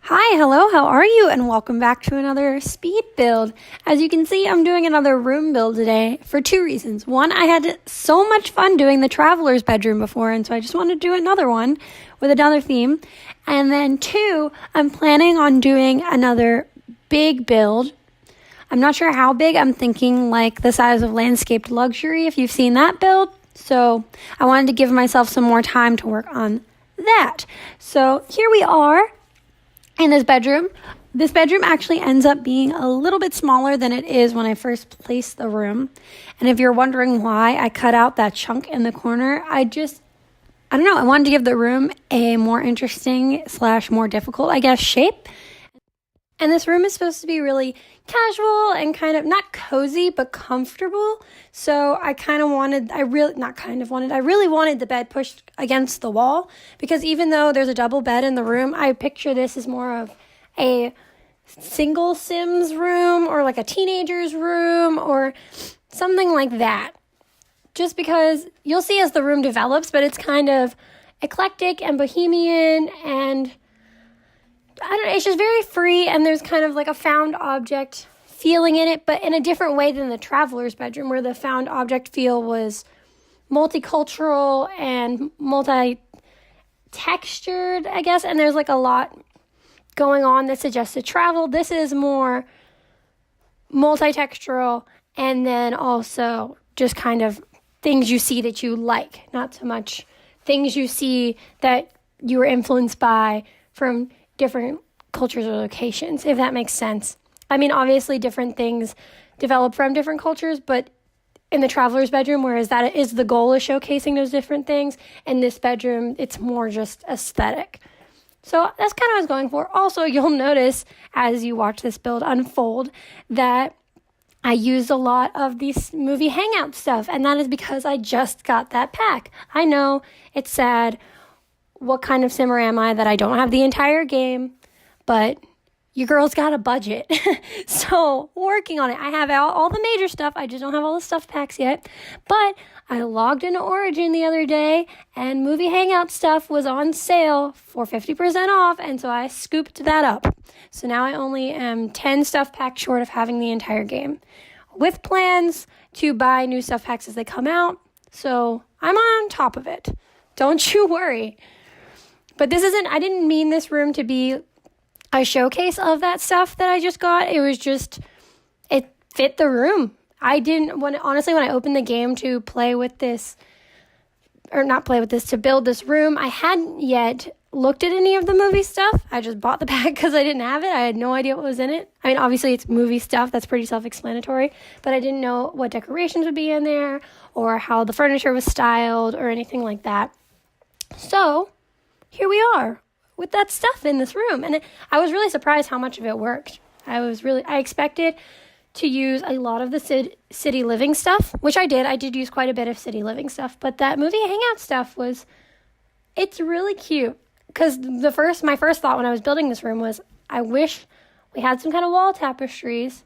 Hi, hello, how are you? And welcome back to another speed build. As you can see, I'm doing another room build today for two reasons. One, I had so much fun doing the traveler's bedroom before, and so I just wanted to do another one with another theme. And then two, I'm planning on doing another big build. I'm not sure how big. I'm thinking like the size of Landscaped Luxury, if you've seen that build. So I wanted to give myself some more time to work on that. So here we are. In this bedroom actually ends up being a little bit smaller than it is when I first placed the room. And if you're wondering why I cut out that chunk in the corner, I don't know, I wanted to give the room a more interesting / more difficult, shape. And this room is supposed to be really casual and kind of not cozy, but comfortable. So I really wanted the bed pushed against the wall, because even though there's a double bed in the room, I picture this as more of a single Sims room or like a teenager's room or something like that. Just because you'll see as the room develops, but it's kind of eclectic and bohemian and it's just very free, and there's kind of like a found object feeling in it, but in a different way than the traveler's bedroom, where the found object feel was multicultural and multi-textured, and there's like a lot going on that suggested travel. This is more multi-textural, and then also just kind of things you see that you like, not so much things you see that you were influenced by from different cultures or locations, if that makes sense. I mean, obviously different things develop from different cultures, but in the traveler's bedroom, whereas that is the goal, is showcasing those different things, in this bedroom, it's more just aesthetic. So that's kind of what I was going for. Also, you'll notice as you watch this build unfold that I used a lot of these movie hangout stuff, and that is because I just got that pack. I know, it's sad. What kind of simmer am I that I don't have the entire game? But your girl's got a budget. So working on it. I have all the major stuff. I just don't have all the stuff packs yet. But I logged into Origin the other day, and movie hangout stuff was on sale for 50% off. And so I scooped that up. So now I only am 10 stuff packs short of having the entire game, with plans to buy new stuff packs as they come out. So I'm on top of it. Don't you worry. But I didn't mean this room to be a showcase of that stuff that I just got. It was just, it fit the room. Honestly, when I opened the game to to build this room, I hadn't yet looked at any of the movie stuff. I just bought the pack because I didn't have it. I had no idea what was in it. I mean, obviously it's movie stuff. That's pretty self-explanatory. But I didn't know what decorations would be in there or how the furniture was styled or anything like that. So here we are with that stuff in this room. And I was really surprised how much of it worked. I expected to use a lot of the city living stuff, which I did. I did use quite a bit of city living stuff, but that movie hangout stuff it's really cute. Because my first thought when I was building this room was, I wish we had some kind of wall tapestries,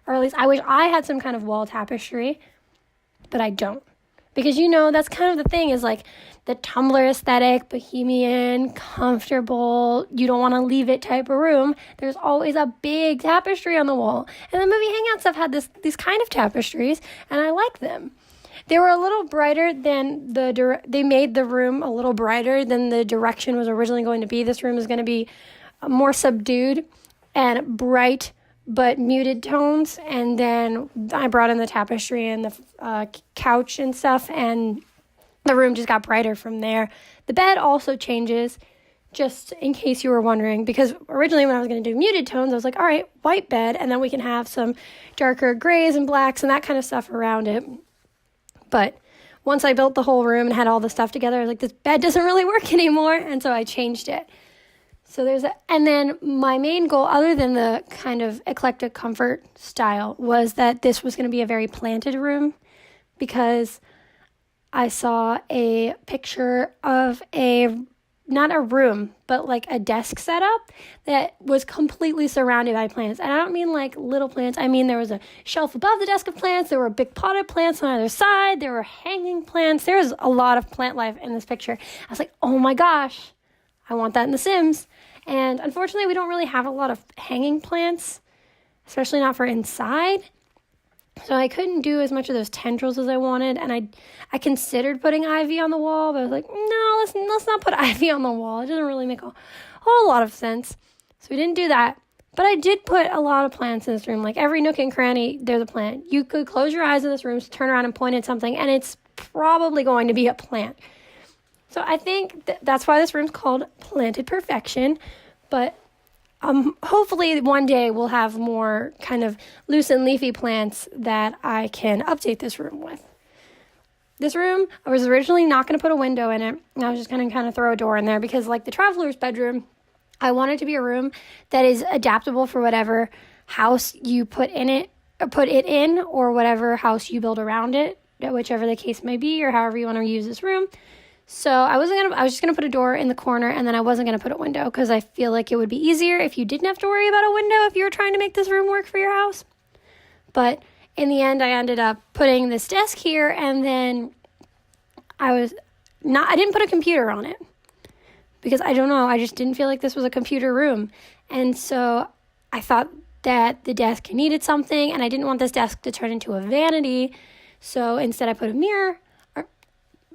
or at least I wish I had some kind of wall tapestry, but I don't. Because, that's kind of the thing, is like the Tumblr aesthetic, bohemian, comfortable, you don't want to leave it type of room. There's always a big tapestry on the wall. And the movie hangout stuff had these kind of tapestries, and I like them. They were a little brighter than they made the room a little brighter than the direction was originally going to be. This room is going to be more subdued and bright, but muted tones. And then I brought in the tapestry and the couch and stuff, and the room just got brighter from there. The bed also changes, just in case you were wondering, because originally when I was going to do muted tones, I was like, all right, white bed, and then we can have some darker grays and blacks and that kind of stuff around it. But once I built the whole room and had all the stuff together, I was like, this bed doesn't really work anymore, and so I changed it. So there's that. And then my main goal, other than the kind of eclectic comfort style, was that this was going to be a very planted room, because I saw a picture of not a room, but like a desk setup that was completely surrounded by plants. And I don't mean like little plants. I mean, there was a shelf above the desk of plants. There were big potted plants on either side. There were hanging plants. There was a lot of plant life in this picture. I was like, oh my gosh, I want that in The Sims. And unfortunately, we don't really have a lot of hanging plants, especially not for inside. So I couldn't do as much of those tendrils as I wanted, and I considered putting ivy on the wall, but I was like, no, let's not put ivy on the wall. It doesn't really make a whole lot of sense. So we didn't do that. But I did put a lot of plants in this room. Like every nook and cranny, there's a plant. You could close your eyes in this room, turn around and point at something, and it's probably going to be a plant. So I think that's why this room's called Planted Perfection. But hopefully one day we'll have more kind of loose and leafy plants that I can update this room with. This room, I was originally not going to put a window in it. I was just going to kind of throw a door in there because like the traveler's bedroom, I want it to be a room that is adaptable for whatever house you put it in, or whatever house you build around it, whichever the case may be, or however you want to use this room. So I was just going to put a door in the corner, and then I wasn't going to put a window because I feel like it would be easier if you didn't have to worry about a window if you were trying to make this room work for your house. But in the end, I ended up putting this desk here, and then I didn't put a computer on it because I don't know, I just didn't feel like this was a computer room. And so I thought that the desk needed something, and I didn't want this desk to turn into a vanity. So instead I put a mirror.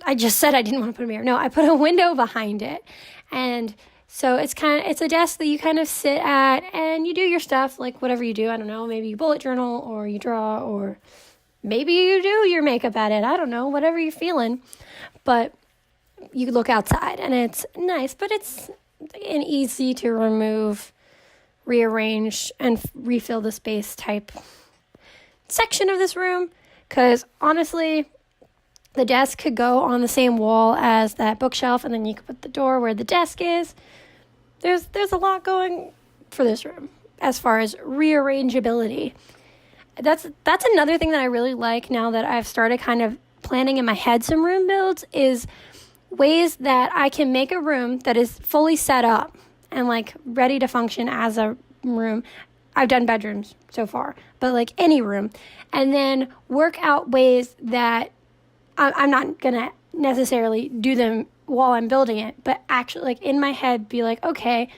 I just said I didn't want to put a mirror. No, I put a window behind it. And so it's a desk that you kind of sit at and you do your stuff, like whatever you do. I don't know, maybe you bullet journal or you draw, or maybe you do your makeup at it. I don't know, whatever you're feeling. But you look outside and it's nice, but it's an easy to remove, rearrange, and refill the space type section of this room. Because honestly, the desk could go on the same wall as that bookshelf, and then you could put the door where the desk is. There's a lot going for this room as far as rearrangeability. That's another thing that I really like now that I've started kind of planning in my head some room builds, is ways that I can make a room that is fully set up and like ready to function as a room. I've done bedrooms so far, but like any room, and then work out ways that I'm not going to necessarily do them while I'm building it, but actually like in my head be like, okay,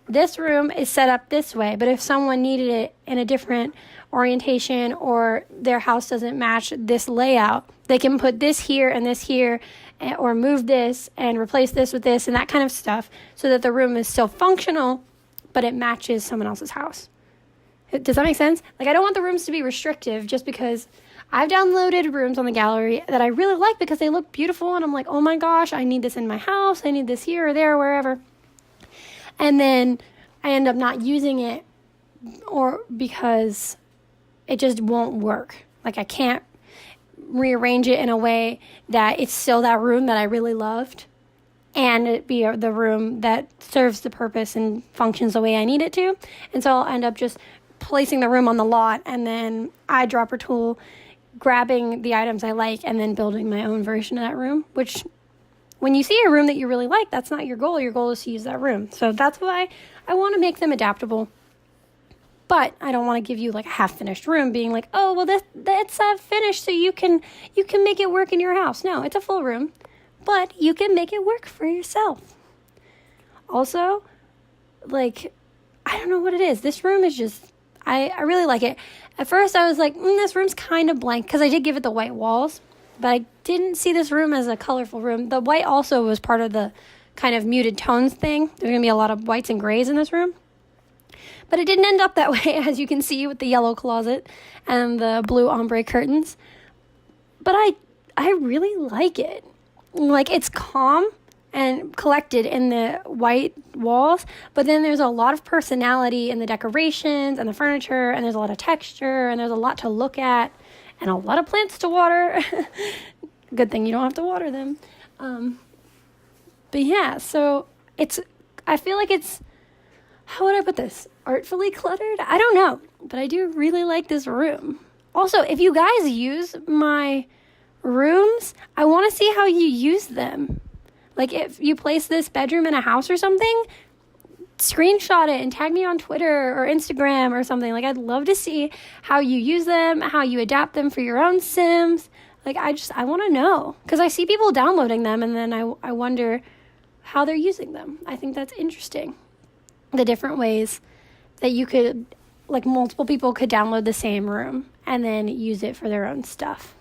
this room is set up this way, but if someone needed it in a different orientation or their house doesn't match this layout, they can put this here and this here, or move this and replace this with this and that kind of stuff, so that the room is still functional, but it matches someone else's house. Does that make sense? Like, I don't want the rooms to be restrictive just because I've downloaded rooms on the gallery that I really like because they look beautiful, and I'm like, oh my gosh, I need this in my house. I need this here or there or wherever. And then I end up not using it, or because it just won't work. Like, I can't rearrange it in a way that it's still that room that I really loved, and it be the room that serves the purpose and functions the way I need it to. And so I'll end up just placing the room on the lot, and then eyedropper tool, grabbing the items I like, and then building my own version of that room, which when you see a room that you really like, that's not your goal. Your goal is to use that room. So that's why I want to make them adaptable. But I don't want to give you like a half-finished room being like, oh, well, that's finished so you can make it work in your house. No, it's a full room, but you can make it work for yourself. Also, like, I don't know what it is. This room is just, I really like it. At first, I was like, this room's kind of blank, because I did give it the white walls, but I didn't see this room as a colorful room. The white also was part of the kind of muted tones thing. There's going to be a lot of whites and grays in this room. But it didn't end up that way, as you can see, with the yellow closet and the blue ombre curtains. But I really like it. Like, it's calm and collected in the white walls, but then there's a lot of personality in the decorations and the furniture, and there's a lot of texture, and there's a lot to look at, and a lot of plants to water. Good thing you don't have to water them. But yeah, so I feel like it's, how would I put this? Artfully cluttered? I don't know, but I do really like this room. Also, if you guys use my rooms, I want to see how you use them. Like, if you place this bedroom in a house or something, screenshot it and tag me on Twitter or Instagram or something. Like, I'd love to see how you use them, how you adapt them for your own Sims. Like, I want to know, because I see people downloading them, and then I wonder how they're using them. I think that's interesting. the different ways that you could, like, multiple people could download the same room and then use it for their own stuff,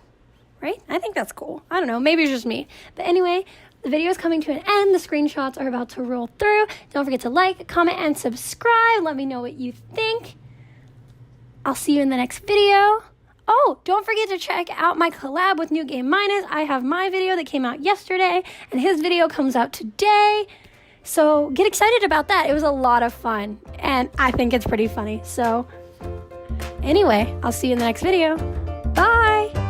right? I think that's cool. I don't know. Maybe it's just me. But anyway, the video is coming to an end. The screenshots are about to roll through. Don't forget to like, comment, and subscribe. Let me know what you think. I'll see you in the next video. Oh, don't forget to check out my collab with New Game Minus. I have my video that came out yesterday, and his video comes out today. So get excited about that. It was a lot of fun, and I think it's pretty funny. So anyway, I'll see you in the next video. Bye!